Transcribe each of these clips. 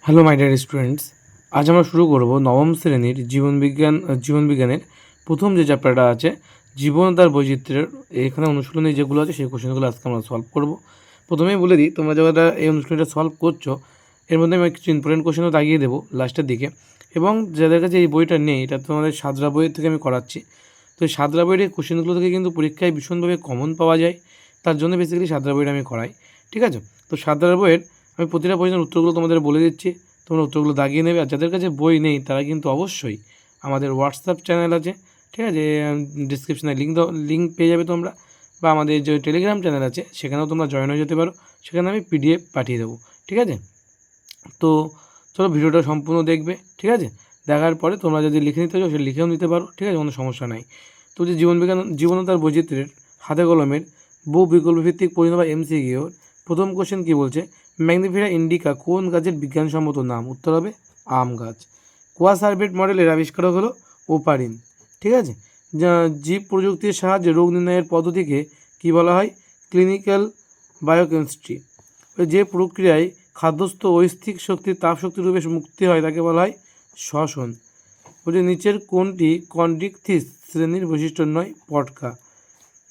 Hello my dear students, আজ আমরা শুরু করব নবম শ্রেণীর জীবনবিজ্ঞানের প্রথম যে চ্যাপ্টারটা আছে জীবন ও তার বৈচিত্র্যের। এখানে অনুশীলনী যেগুলো আছে সেই কোশ্চেনগুলো আজকে আমরা সলভ করব। প্রথমেই বলে দিই, তোমরা যারা এই অনুশীলনীটা সলভ করছো এর মধ্যে আমি কিছু ইম্পর্টেন্ট কোশ্চেনও দাগিয়ে দেবো লাস্টের দিকে। এবং যাদের কাছে এই বইটা নেই, এটা তোমাদের সাদরা বইয়ের থেকে আমি করাচ্ছি। তো এই সাদরা বইয়ের এই কোশ্চেনগুলো থেকে কিন্তু পরীক্ষায় ভীষণভাবে কমন পাওয়া যায়, তার জন্য বেসিক্যালি সাদরা বইটা আমি করাই। ঠিক আছে, তো সাদরা বইয়ের আমি প্রতিটা প্রশ্নের উত্তরগুলো তোমাদের বলে দিচ্ছি, তোমরা উত্তরগুলো দাগিয়ে নেবে। আর যাদের কাছে বই নেই তারা কিন্তু অবশ্যই আমাদের হোয়াটসঅ্যাপ চ্যানেল আছে, ঠিক আছে, ডিসক্রিপশানে লিঙ্ক পেয়ে যাবে তোমরা, বা আমাদের যে টেলিগ্রাম চ্যানেল আছে সেখানেও তোমরা জয়েন হয়ে যেতে পারো, সেখানে আমি পিডিএফ পাঠিয়ে দেবো। ঠিক আছে, তো চলো ভিডিওটা সম্পূর্ণ দেখবে। ঠিক আছে, দেখার পরে তোমরা যদি লিখে নিতে চাও সে লিখেও নিতে পারো, ঠিক আছে, কোনো সমস্যা নাই। তো যে জীবন ও তার বৈচিত্র্যের হাতে কলমের বহু বিকল্পভিত্তিক প্রশ্ন বা এমসিকিউ প্রথম কোশ্চেন কী বলছে, ম্যাগনিফিয়া ইন্ডিকা কোন গাছের বিজ্ঞানসম্মত নাম? উত্তর হবে আম গাছ। কোয়াসার্ভেট মডেলের আবিষ্কারক হলো ওপারিন। ঠিক আছে, জীব প্রযুক্তির সাহায্যে রোগ নির্ণয়ের পদ্ধতিকে কী বলা হয়? Clinical biochemistry. যে প্রক্রিয়ায় খাদ্যস্থ ঐস্থিক শক্তির তাপশক্তি রূপে মুক্তি হয় তাকে বলা হয় শ্বসন। বলছে নিচের কোনটি কন্ডিকথিস শ্রেণীর বৈশিষ্ট্য নয়? পটকা।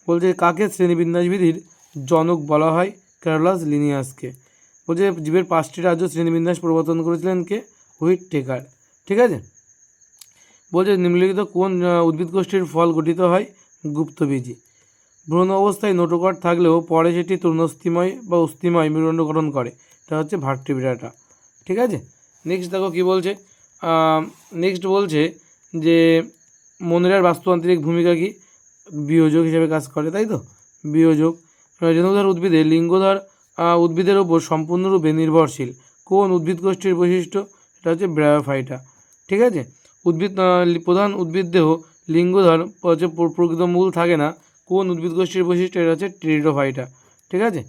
বলছে কাকে শ্রেণীবিন্যাসবিধির জনক বলা হয়? ক্যারোলাস লিনিয়াসকে। বলছে জীবের 5টি রাজ্য শ্রেণীবিন্যাস প্রবর্তন করেছিলেন কে? হুইটেকার। ঠিক আছে, বলছে নিম্নলিখিত কোন উদ্ভিদ গোষ্ঠীর ফল গঠিত হয়? গুপ্তবীজি। ভ্রূণ অবস্থায় নোটোকট থাকলেও পরে সেটি তরুণস্থিময় বা অস্থিময় মেরুদণ্ড গঠন করে, এটা হচ্ছে ভার্টিব্রাটা। ঠিক আছে, নেক্সট দেখো কী বলছে। নেক্সট বলছে যে মনোরের বাস্তুতান্ত্রিক ভূমিকা কি? বিয়োজক হিসেবে কাজ করে, তাই তো, বিয়োজক। রেণুধর উদ্ভিদের লিঙ্গধর উদ্ভিদের ওপর সম্পূর্ণরূপে নির্ভরশীল কোন উদ্ভিদ গোষ্ঠীর বৈশিষ্ট্য? এটা হচ্ছে ব্রায়োফাইটা। ঠিক আছে, প্রধান উদ্ভিদ দেহ লিঙ্গধর হচ্ছে প্রকৃত মূল থাকে না কোন উদ্ভিদ গোষ্ঠীর বৈশিষ্ট্য? এটা হচ্ছে টেরিডোফাইটা। ঠিক আছে,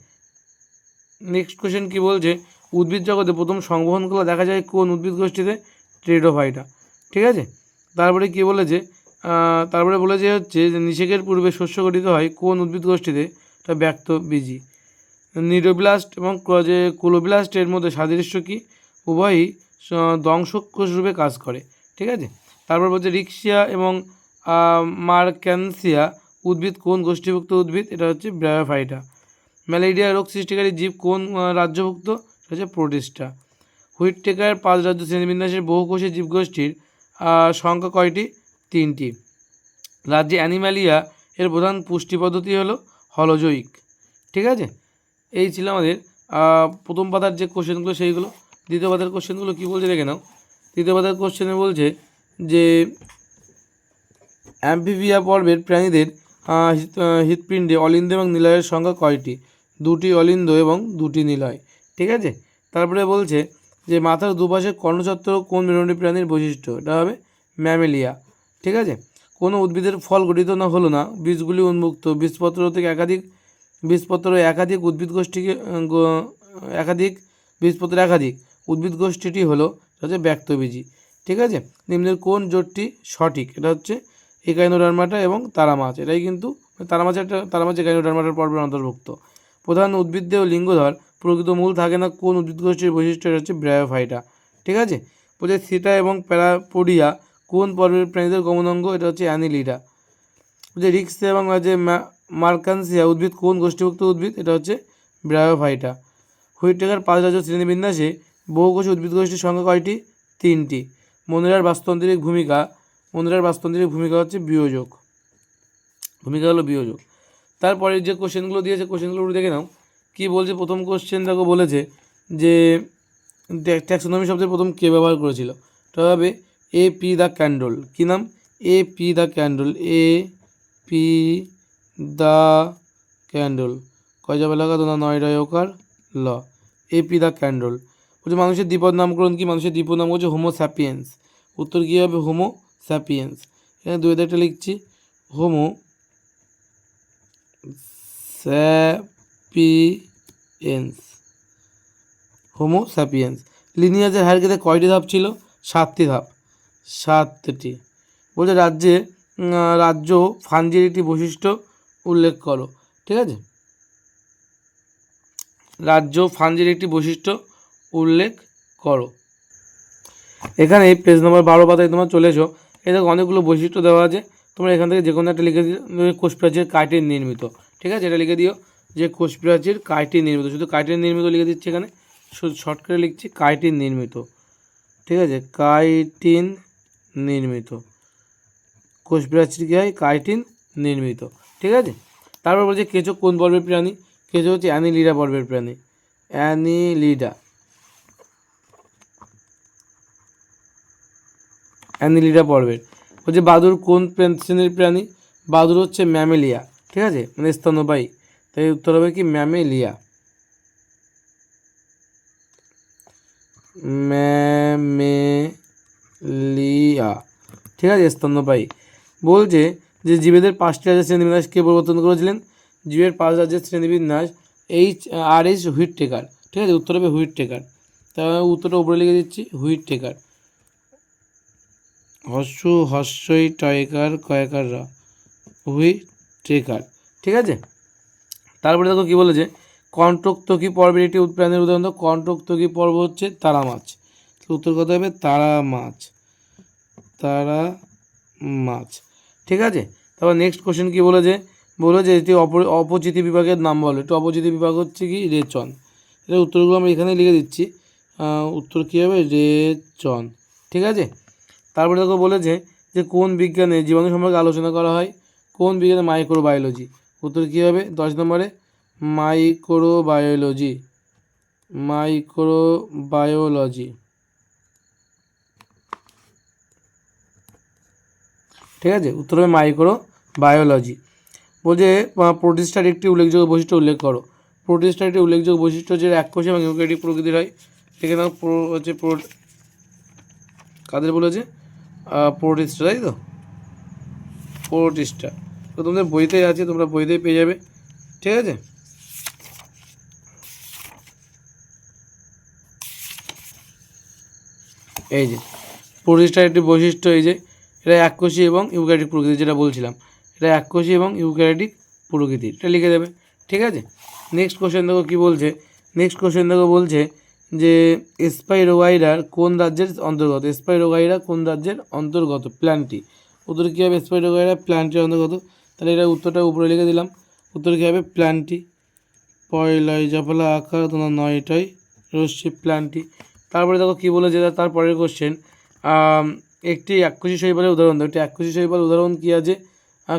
নেক্সট কোশ্চেন কী বলছে, উদ্ভিদ জগতে প্রথম সংবহনগুলো দেখা যায় কোন উদ্ভিদ গোষ্ঠীতে? টেরিডোফাইটা। ঠিক আছে, তারপরে কী বলেছে, তারপরে বলেছে হচ্ছে যে নিষেকের পূর্বে শস্য গঠিত হয় কোন উদ্ভিদ গোষ্ঠীতে? এটা ব্যক্তবীজি। নিউরোব্লাস্ট এবং যে ক্লোরোব্লাস্টের মধ্যে সাদৃশ্য কী? উভয়ই দংশক রূপে কাজ করে। ঠিক আছে, তারপর বলছে রিক্সিয়া এবং মার্ক্যানসিয়া উদ্ভিদ কোন গোষ্ঠীভুক্ত উদ্ভিদ? এটা হচ্ছে ব্রায়োফাইটা। ম্যালেরিয়া রোগ সৃষ্টিকারী জীব কোন রাজ্যভুক্ত? সেটা হচ্ছে প্রোটিস্টা। হুইটেকার 5 রাজ্য শ্রেণীবিন্যাসের বহুকোষী জীবগোষ্ঠীর সংখ্যা কয়টি? 3টি। রাজ্যে অ্যানিম্যালিয়া এর প্রধান পুষ্টি পদ্ধতি হলো হলোজৈক। ঠিক আছে, এই ছিল আমাদের প্রথম পাতার যে কোশ্চেনগুলো সেইগুলো। দ্বিতীয় পাতার কোশ্চেনগুলো কী বলছে দেখে নাও। তৃতীয় পাতার কোশ্চেনে বলছে যে অ্যাম্ফিবিয়া পর্বের প্রাণীদের হৃৎপিণ্ডে অলিন্দ এবং নিলয়ের সংখ্যা কয়টি? 2টি অলিন্দ এবং 2টি নিলয়। ঠিক আছে, তারপরে বলছে যে মাথার দুপাশে কর্ণচত্বর কোন মেরুদণ্ডী প্রাণীর বৈশিষ্ট্য? এটা হবে ম্যামেলিয়া। ঠিক আছে, কোনো উদ্ভিদের ফল গঠিত না হলো না বীজগুলি উন্মুক্ত বীজপত্র থেকে একাধিক উদ্ভিদ গোষ্ঠীকে একাধিক বীজপত্রের একাধিক উদ্ভিদ গোষ্ঠীটি হলো হচ্ছে ব্যক্তবীজি। ঠিক আছে, নিম্নের কোন জোটটি সঠিক? এটা হচ্ছে একাইনোডার্মাটা এবং তারামাছ। এটাই কিন্তু তারামাছ একাইনোডার্মাটার পর্বের অন্তর্ভুক্ত। প্রধান উদ্ভিদদেহ লিঙ্গধর প্রকৃত মূল থাকে না কোন উদ্ভিদ গোষ্ঠীর বৈশিষ্ট্য? এটা হচ্ছে ব্রায়োফাইটা। ঠিক আছে, বলছে থিটা এবং প্যারাপোডিয়া কোন পর্বের প্রাণীদের গমনাঙ্গ? এটা হচ্ছে অ্যানিলিডা। বলছে রিক্সা এবং যে মার্কানসিয়া উদ্ভিদ কোন গোষ্ঠীভুক্ত উদ্ভিদ? এটা হচ্ছে ব্রায়োফাইটা। হুইটেকার 5 রাজ্য শ্রেণীবিন্যাসে বহুকোষী উদ্ভিদ গোষ্ঠীর সংখ্যা কয়টি? 3টি। মনোরের বাস্তুতান্ত্রিক ভূমিকা হচ্ছে বিয়োজক। ভূমিকা হলো বিয়োজক। তারপরে যে কোশ্চেনগুলো দিয়েছে কোশ্চেনগুলো দেখে নাও কী বলছে। প্রথম কোশ্চেন দেখো বলেছে যে ট্যাক্সোনমি শব্দের প্রথম কে ব্যবহার করেছিল? এটা হবে এ পি দ্য ক্যান্ডল। কী নাম? A P de Candolle. A P de Candolle. কয় যাবে লাগা তো না, 9 রয়কার ল। A P de Candolle. বলছে মানুষের দ্বিপদ নামকরণ কি? মানুষের দ্বিপদ নাম হচ্ছে হোমো স্যাপিয়েন্স। উত্তর কী হবে? Homo sapiens. এখানে দুই একটা লিখছি, হোমো স্যাপিয়েন্স। Homo sapiens. লিনিয়াসের হায়ারার্কিতে কয়টি ধাপ ছিল? 7টি ধাপ। 7টি। বলছে রাজ্য ফাঞ্জির একটি বৈশিষ্ট্য উল্লেখ করো। ঠিক আছে, রাজ্য ফাঞ্জির একটি বৈশিষ্ট্য উল্লেখ করো। এখানে পেজ নম্বর 12 পাতায় তোমরা চলে এসো। এই দেখো অনেকগুলো বৈশিষ্ট্য দেওয়া আছে, তোমরা এখান থেকে যে কোনো একটা লিখে দিও। কোষ প্রাচীর কাইটিন নির্মিত, ঠিক আছে, এটা লিখে দিও যে কোষ প্রাচীর কাইটিন নির্মিত, শুধু কাইটিন নির্মিত লিখে দিচ্ছি এখানে, শুধু শর্টকাটে লিখছি কাইটিন নির্মিত, ঠিক আছে, কাইটিন নির্মিত, কোষ প্রাচীর কী হয়, কাইটিন নির্মিত, ঠিক আছে। তারপর বলছে কেঁচো কোন পর্বের প্রাণী, কেঁচো হচ্ছে অ্যানিলিডা পর্বের প্রাণী, অ্যানিলিডা, অ্যানিলিডা পর্বের। বলছে বাদুড় কোন শ্রেণীর প্রাণী, বাদুড় হচ্ছে ম্যামেলিয়া, ঠিক আছে, মানে স্তন্যপায়ী, তাই উত্তর হবে কি ম্যামেলিয়া, ম্যামেলিয়া, ঠিক আছে, স্তন্যপায়ী। বলছে যে জীবেদের 5টি রাজ্যের শ্রেণীবিন্যাস কে পরিবর্তন করেছিলেন, জীবের 5 রাজ্যের শ্রেণীবিন্যাস H হুইট টেকার, ঠিক আছে, উত্তর হবে হুইট টেকার, তাহলে উত্তরটা উপরে লিখে দিচ্ছি হুইট টেকার, হস্যই টয়কার কয়কার রা, হুইট টেকার, ঠিক আছে। তারপরে দেখো কী বলেছে, কণ্টকতকি পর্বের একটি প্রাণীর উদাহরণ দাও, কণ্টকতকি পর্ব হচ্ছে তারা মাছ, উত্তর কথা হবে তারা মাছ, তারা মাছ, ঠিক আছে। তারপর নেক্সট কোশ্চেন কী বলেছে, বলেছে এটি অপচিতি বিভাগের নাম বলো, একটি অপচিতি বিভাগ হচ্ছে কি রেচন, এটা উত্তরগুলো আমরা এখানে লিখে দিচ্ছি, উত্তর কী হবে রেচন, ঠিক আছে। তারপরে দেখো বলেছে যে কোন বিজ্ঞানে জীবাণু সম্পর্কে আলোচনা করা হয়, কোন বিজ্ঞানে মাইক্রোবায়োলজি, উত্তর কী হবে 10 নম্বরে মাইক্রোবায়োলজি, মাইক্রোবায়োলজি, ঠিক আছে, উত্তর হবে মাইক্রোবায়োলজি। বলছে প্রোটিস্টার একটি উল্লেখযোগ্য বৈশিষ্ট্য উল্লেখ করো, প্রোটিস্টার একটি উল্লেখযোগ্য বৈশিষ্ট্য যে এককোষী এবং ইউক্যারিওটিক প্রকৃতির হয়, এখানে হচ্ছে কাদের বলেছে, প্রোটিস্টা, তাই তো, প্রোটিস্টা, তো তোমাদের বইতেই আছে, তোমরা বইতেই পেয়ে যাবে, ঠিক আছে। এই যে প্রোটিস্টার একটি বৈশিষ্ট্য, এই যে এটা এককোষী এবং ইউক্যারিওটিক প্রকৃতির, যেটা বলছিলাম এটা এককোষী এবং ইউক্যারিওটিক প্রকৃতির, এটা লিখে দেবে, ঠিক আছে। নেক্সট কোশ্চেন দেখো কী বলছে, নেক্সট কোশ্চেন দেখো বলছে যে স্পাইরোগাইরার কোন রাজ্যের অন্তর্গত, স্পাইরোগাইরা কোন রাজ্যের অন্তর্গত, প্ল্যান্টি, উত্তর কী হবে স্পাইরোগাইরা প্ল্যান্টির অন্তর্গত, তাহলে এটা উত্তরটা উপরে লিখে দিলাম, উত্তর কী হবে প্ল্যান্টি, পয়লাই জফলা আকার তোমার 9টাই রশ্মি প্ল্যান্টি। তারপরে দেখো কী বলেছে তারপরের কোশ্চেন, একটি এককোষী শৈবালের উদাহরণ দাও, একটি এককোষী শৈবাল উদাহরণ কী আছে,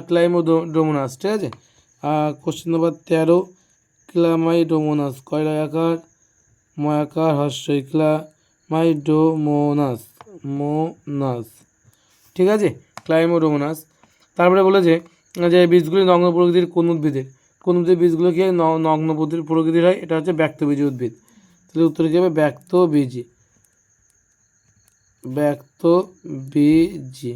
ক্লাইমোডোমোনাস, ঠিক আছে। কোশ্চেন নম্বর 13 ক্লামাইডোমোনাস, কয়লায় আকার ময়াকার হস্যই ক্লামাইডোমোনাস, মোনাস, ঠিক আছে, ক্লাইমোডোমোনাস। তারপরে বলেছে যে বীজগুলি নগ্ন প্রকৃতির কোন উদ্ভিদের, কোন উদ্ভিদের বীজগুলো কি হয় নগ্ন প্রকৃতির হয়, এটা হচ্ছে ব্যক্তবীজী উদ্ভিদ, তাহলে উত্তর কী হবে ব্যক্তবীজী, ব্যক্তবীজী,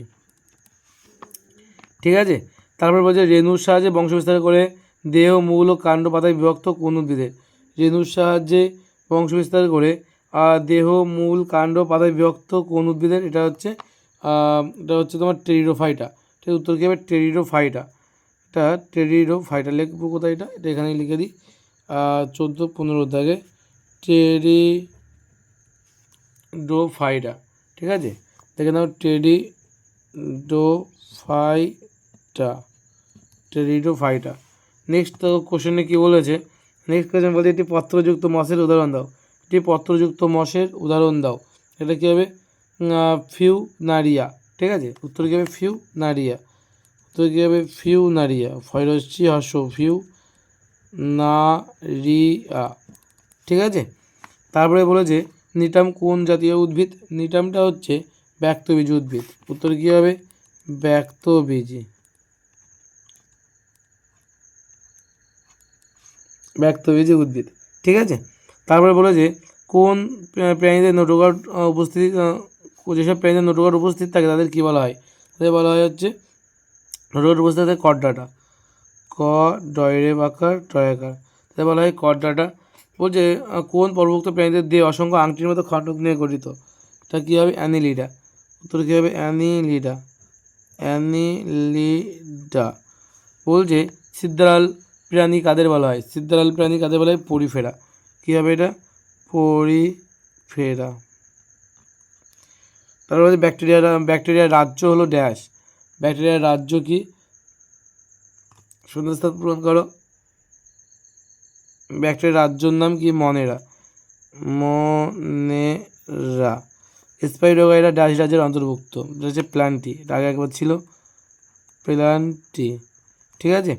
ঠিক আছে। তারপর বলছে রেণুর সাহায্যে বংশবিস্তার করে দেহ মূল ও কাণ্ড পাতায় বিভক্ত কোন উদ্ভিদের, রেণুর সাহায্যে বংশবিস্তার করে দেহ মূল কাণ্ড পাতায় বিভক্ত কোন উদ্ভিদের, এটা হচ্ছে তোমার টেরিডোফাইটা, ঠিক উত্তর কী হবে টেরিডোফাইটা, এটা টেরিডোফাইটা, লিখবো কোথায়, এটা এখানেই লিখে দিই 14-15 দাগে টেরিডোফাইটা, ঠিক আছে, দেখে নাও টেরিডোফাইটা। নেক্সট তো কোশ্চেনে কী বলেছে, নেক্সট কোশ্চেন বলতে একটি পত্রযুক্ত মসের উদাহরণ দাও, একটি পত্রযুক্ত মসের উদাহরণ দাও, এটা কী হবে ফিউনারিয়া, ঠিক আছে, উত্তর কী হবে ফিউনারিয়া, উত্তর কী হবে ফিউনারিয়া, ফয়রশ্চি হর্ষ ফিউনারিয়া, ঠিক আছে। তারপরে বলেছে নিটাম কোন জাতীয় উদ্ভিদ, নিটামটা হচ্ছে ব্যক্তবীজী উদ্ভিদ, উত্তর কী হবে ব্যক্তবীজী, ব্যক্তবীজী উদ্ভিদ, ঠিক আছে। তারপরে বলেছে কোন প্রাণীদের নোটোকট উপস্থিতি, যেসব প্রাণীদের নোটোকট উপস্থিত থাকে তাদের কী বলা হয়, তাদের বলা হয় হচ্ছে নোটোকট উপস্থিত থাকে কর্ডাটা, ক ডয়রে বাকার টয়াকার, তাদের বলা হয় কর্ডাটা। বলছে কোন পর্বভুক্ত প্রাণীদের দেহে অসংখ্য আংটির মতো খণ্ডক নিয়ে গঠিত, এটা কী হবে অ্যানিলিডা, উত্তর কী হবে অ্যানিলিডা, অ্যানিলিডা। বলছে সিদ্ধারাল প্রাণী কাদের বলা হয়, সিদ্ধারাল প্রাণী কাদের বলা হয় পরিফেরা, কী হবে এটা পরিফেরা। তারপরে বলছে ব্যাকটেরিয়ার রাজ্য হলো ড্যাশ। ব্যাকটেরিয়ার রাজ্য কি? শূন্যস্থান পূরণ করো। ব্যাকটেরিয়ার রাজ্যর নাম কি? মনেরা। মনেরা। স্পাইরোগাইরা ড্যাশ রাজ্যের অন্তর্ভুক্ত। এটা হচ্ছে প্ল্যান্টি, এটা আগে একবার ছিল প্ল্যান্টি। ঠিক আছে।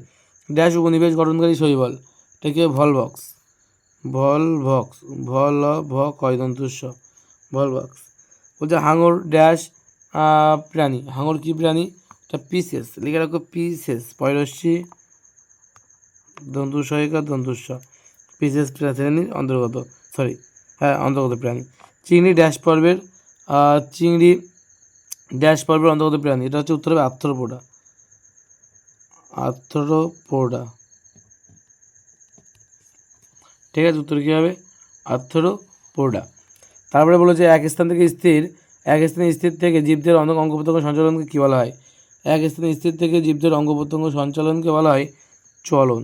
ড্যাশ উপনিবেশ গঠনকারী শৈবাল, এটা কি? ভলভক্স। ভলভক্স, ভল ভ কয় দন্তুস্ব, ভলভক্স। বলছে হাঙর ড্যাশ প্রাণী। হাঙর কি প্রাণী? এটা পিসেস, লিখে রাখো পিসেস, পয়রস্যি দন্তুসহায়িকা দন্তুস্ব, পিসেস শ্রেণীর অন্তর্গত, অন্তর্গত প্রাণী। চিংড়ি ড্যাশ পর্বের চিংড়ি ড্যাশ পর্বের অন্তর্গত প্রাণী। এটা হচ্ছে উত্তর হবে আর্থ্রোপোডা। আর্থ্রোপোডা। ঠিক আছে, উত্তর কী হবে? আর্থ্রোপোডা। তারপরে বলেছে এক স্থানে স্থির থেকে জীবদের অঙ্গ প্রত্যঙ্গ সঞ্চালনকে কী বলা হয়? এক স্থানে স্থির থেকে জীবদের অঙ্গ প্রত্যঙ্গ সঞ্চালনকে বলা হয় চলন।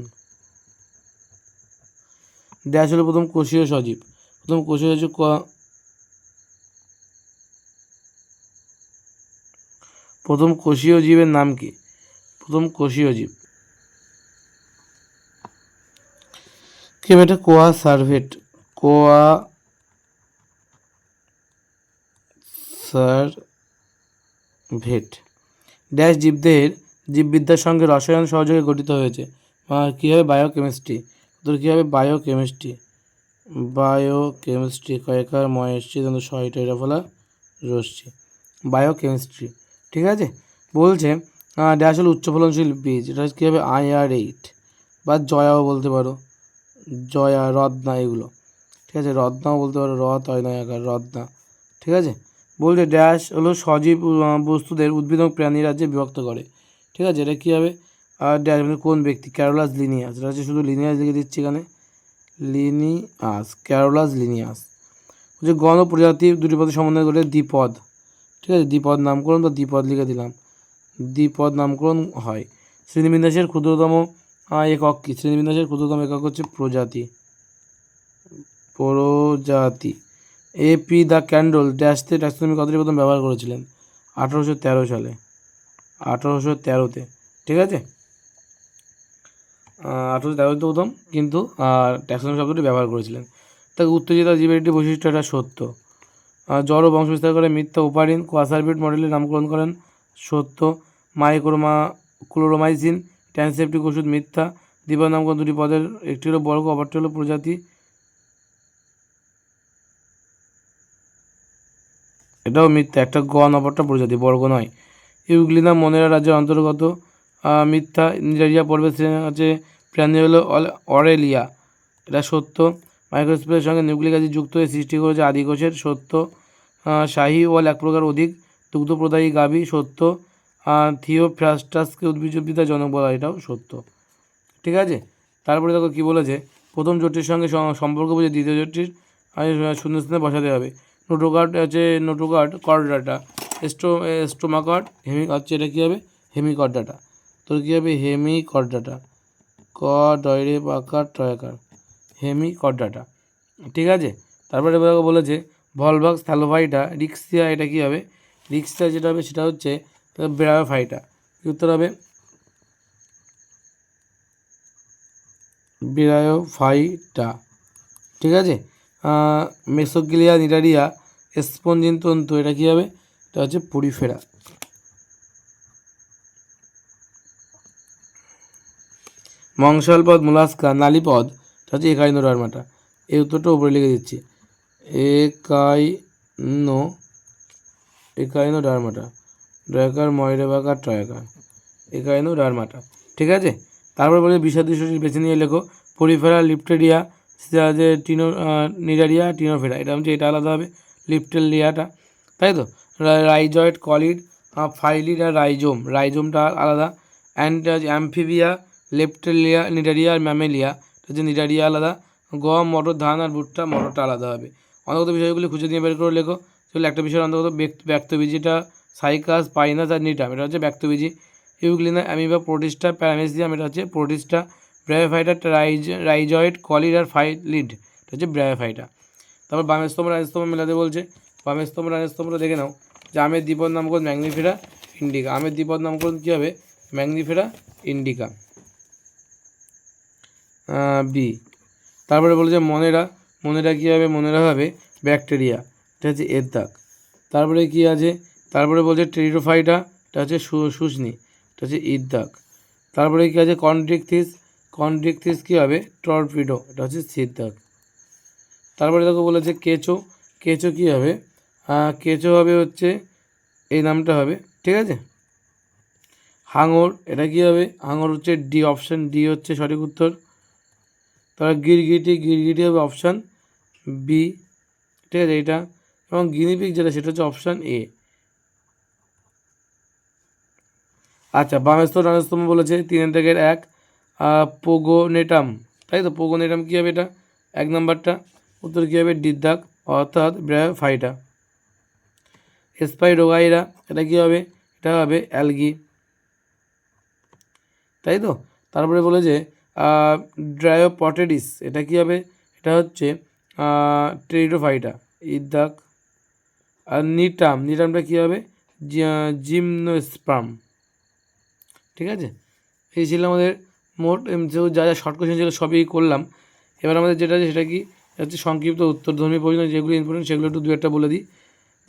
ড্যাশ হলো প্রথম কোষীয় সজীব। প্রথম কোষীয় জীবের নাম কি? প্রথম কোষীয় জীব কি? এটা কোয়া সার্ভেট। কোয়া সার্ভেট। ড্যাশ জীববিদ্যার সঙ্গে রসায়ন সহযোগে গঠিত হয়েছে। কী হবে? বায়োকেমিস্ট্রি। তোর কী হবে? বায়োকেমিস্ট্রি। বায়োকেমিস্ট্রি কয়েকার মহেশ্রী কিন্তু ছয়টা এটা ফলা রশ্মি। বায়োকেমিস্ট্রি। ঠিক আছে। বলছে ড্যাশ হল উচ্চ ফলনশীল বীজ। এটা কী হবে? IR8 বা জয়াও বলতে পারো, জয়া, রত্না, এগুলো। ঠিক আছে, রত্নাও বলতে পারো, রত্নয়াকার, রত্না। ঠিক আছে। বলছে ড্যাশ হলো সজীব বস্তুদের উদ্ভিদ এবং প্রাণী রাজ্যে বিভক্ত করে। ঠিক আছে, এটা কী হবে? ড্যাশ মানে কোন ব্যক্তি? Carolus Linnaeus. এটা হচ্ছে শুধু লিনিয়াস লিখে দিচ্ছি এখানে, লিনিয়াস, ক্যারোলাস লিনিয়াস। যে গণ প্রজাতি দুটি পদের সমন্বয় করে দ্বিপদ। ঠিক আছে, দ্বিপদ নামকরণ বা দ্বিপদ লিখে দিলাম, দ্বিপদ নামকরণ হয়। শ্রেণীবিন্যাসের ক্ষুদ্রতম একক কী? শ্রেণীবিন্যাসের ক্ষুদ্রতম একক হচ্ছে প্রজাতি। প্রজাতি। AP দ্য ক্যান্ডল ড্যাশতে ট্যাক্সোনমি কথাটি প্রথম ব্যবহার করেছিলেন? 1813 সালে, 1813-তে। ঠিক আছে, 1813-তে প্রথম কিন্তু ট্যাক্সোনমি শব্দটি ব্যবহার করেছিলেন। তাকে উত্তেজিত জীবের একটি বৈশিষ্ট্য, এটা সত্য। জড় বংশ বিস্তার করে মিথ্যা। ওপারিন কোয়াসারবিট মডেলের নামকরণ করেন? সত্য। ক্লোরোমাইসিন ট্যানসেপটিক ওষুধ, মিথ্যা। দ্বিপদ নামকরণ দুটি পদের, একটি হলো বর্গ, অপরটি হলো প্রজাতি, এটাও মিথ্যা। একটা গণ, অপরটা প্রজাতি, বর্গ নয়। ইউগ্লিনা মনেরা রাজ্যের অন্তর্গত, মিথ্যা। নিডারিয়া পর্বের আছে প্রাণী হলো অরেলিয়া, এটা সত্য। মাইক্রোস্পোরের সঙ্গে নিউক্লিক অ্যাসিড যুক্ত হয়ে সৃষ্টি করেছে আদিকোষের, সত্য। শাহী ওয়াল এক প্রকার অধিক দুগ্ধপ্রদায়ী গাভী, সত্য। থিওফ্রাস্টাসকে উদ্ভিদবিদ্যার জনক বলা হয়, এটাও সত্য। ঠিক আছে। তারপরে দেখো কী বলেছে, প্রথম জোটটির সঙ্গে সম্পর্ক বুঝে দ্বিতীয় জোটটির শূন্যস্থানে বসাতে হবে। নোটোকার্ড কর্ডাটা, স্টোমাকার্ড হচ্ছে, এটা কী হবে? হেমিকর্ডাটা। তোর কী হবে? হেমিকর্ডাটা, ক ডয়রে বাকার টয়াকার, হেমিকর্ডাটা। ঠিক আছে। তারপরে বলেছে ভলভক্স থ্যালোফাইটা রিক্সিয়া, এটা কী হবে? রিক্সিয়া যেটা হবে সেটা হচ্ছে ব্রায়োফাইটা। উত্তর হবে ব্রায়োফাইটা। ঠিক আছে। মেসোগ্লিয়া নিডারিয়া স্পঞ্জিন তন্তু, এটা কী হবে? এটা হচ্ছে পরিফেরা। মংসলপদ মোলাস্কা নালীপদ, এটা হচ্ছে একাইনোডার্মাটা। এই উত্তরটা উপরে লিখে দিচ্ছি, একাইনোডার্মাটা, ড্রয়াকার ময়রেবাকার ট্রয়াকার, একাইনোডার্মাটা। ঠিক আছে। তারপর বলে বিষাদী শরীর বেছে নিয়ে লেখো। পরিফেরা, লিপ্টেরিয়া, নিডারিয়া, টিনোফেরা, এটা হচ্ছে, এটা আলাদা হবে লিপ্টেলিয়াটা, তাই তো। রাইজয়েড, কলিড, ফাইলিড আর রাইজোমটা আলাদা। অ্যাম্ফিবিয়া, লেপ্টেলিয়া, নিডারিয়া আর ম্যামেলিয়া, এটা হচ্ছে নিডারিয়া আলাদা। গম, মটর, ধান আর ভুট্টা, মটরটা আলাদা হবে। অন্তর্গত বিষয়গুলি খুঁজে নিয়ে বের করে লেখো। সেগুলো একটা বিষয়ের অন্তর্গত ব্যক্তবীজিটা সাইকাস, পাইনাস আর নিটাম, এটা হচ্ছে ব্যক্তবীজি। ইউগ্লিনা, অ্যামিবা, প্রোটিস্টা, প্যারামেসিয়াম, এটা হচ্ছে প্রোটিস্টা। ব্রায়োফাইটা, রাইজয়েড, কলিড আর ফাইলিড, এটা হচ্ছে ব্রায়োফাইটা। তারপর বামেস্তম্ভ রাজস্তম্ভ মেলাতে বলছে। বামেস্তম্ভ রাজস্তম্ভটা দেখে নাও। যে আমের দ্বিপদ নামকরণ ম্যাগনিফেরা ইন্ডিকা। আমের দ্বিপদ নামকরণ কী হবে? ম্যাগনিফেরা ইন্ডিকা। বি। তারপরে বলে যে মনেরা কী হবে? মনেরা হবে ব্যাকটেরিয়া, এটা হচ্ছে এর দাগ। তারপরে কী আছে? তারপরে বলছে টেরিডোফাইটা, এটা হচ্ছে শুষ্নি, এটা হচ্ছে ইর দাগ। তারপরে কী আছে? কন্ড্রিকথিস কী হবে? টর্পিডো, এটা হচ্ছে সির দাগ। তারপরে দেখো বলেছে কেঁচো কী হবে? কেঁচো হবে হচ্ছে এই নামটা হবে, ঠিক আছে। হাঙর, এটা কী হবে? হাঙর হচ্ছে ডি, অপশান ডি হচ্ছে সঠিক উত্তর। তারপর গিরগিটি হবে অপশান বি, ঠিক আছে এইটা। এবং গিনিপিগ যেটা সেটা হচ্ছে অপশান এ। আচ্ছা, বামেস্তর ডানেস্তম্ভ বলেছে 3 থেকে 1 পোগোনেটাম, তাই তো। পোগোনেটাম কী হবে? এটা 1 নাম্বারটা উত্তর কী হবে? ডির দাগ, অর্থাৎ ব্রায়োফাইটা। স্পাইরোগাইরা, এটা কী হবে? এটা হবে অ্যালগি, তাই তো। তারপরে বলে যে ড্রায়োপটেডিস, এটা কী হবে? এটা হচ্ছে টেরিডোফাইটা, ইর দাগ। আর নিটামটা কী হবে? জিমনোস্পার্ম, ঠিক আছে। এই ছিল আমাদের মোট যা যা শর্ট কোয়েশ্চেন ছিল সবই করলাম। এবার আমাদের যেটা আছে সেটা কি হচ্ছে সংক্ষিপ্ত উত্তরধর্মী প্রশ্ন, যেগুলো ইম্পর্টেন্ট সেগুলো একটু 2-1টা বলে দিই।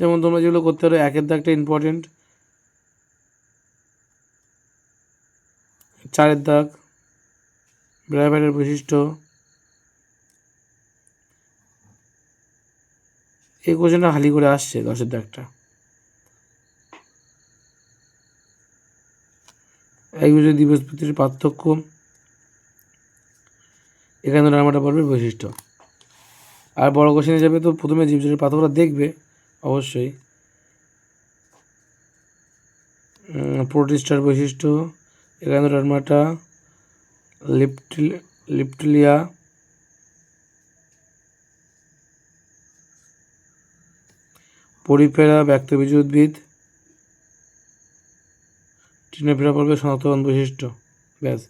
যেমন তোমরা যেগুলো করতে পারো, 1-এর দাগটা ইম্পর্টেন্ট, 4-এর দাগ ব্রায়োফাইটার বৈশিষ্ট্য। এই কোশ্চেনটা হালি করে আসছে 10-এর দাগটা। একবিংশ দ্বিবীজপত্রীর পার্থক্য, এখানে রামাটা পড়বে বৈশিষ্ট্য। আর বড় কোশ্চেন হিসাবে তো প্রথমে জীবজলের পার্থক্যটা দেখবে অবশ্যই। প্রোটিস্টার বৈশিষ্ট্য, এখানোডার্মাটা, লিপ্টিলিয়া, পরিফেরা ব্যক্তবীজ উদ্ভিদ, টিনোফেরা পর্বে শনাক্তকরণ বৈশিষ্ট্য। ব্যাস,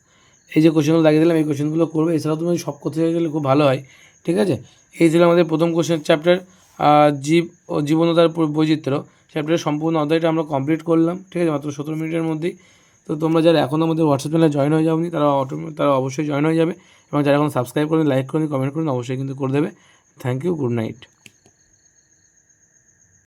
এই যে কোশ্চেনগুলো লাগিয়ে দিলাম এই কোশ্চেনগুলো করবে। এছাড়াও তুমি সব করতে গেলে খুব ভালো হয়, ঠিক আছে। এই ছিল আমাদের প্রথম কোশ্চেন চ্যাপ্টার জীব ও জীবন ও তার বৈচিত্র্য চ্যাপ্টারের সম্পূর্ণ অধ্যায়টা আমরা কমপ্লিট করলাম, ঠিক আছে, মাত্র 17 মিনিটের মধ্যেই। তো তোমরা যারা এখনও আমাদের হোয়াটসঅ্যাপ চ্যানেলে জয়েন হয়ে যাওনি তারা অবশ্যই জয়েন হয়ে যাবে, এবং যারা এখন সাবস্ক্রাইব করেন, লাইক করেন, কমেন্ট করেন অবশ্যই কিন্তু করে দেবে। Thank you, good night.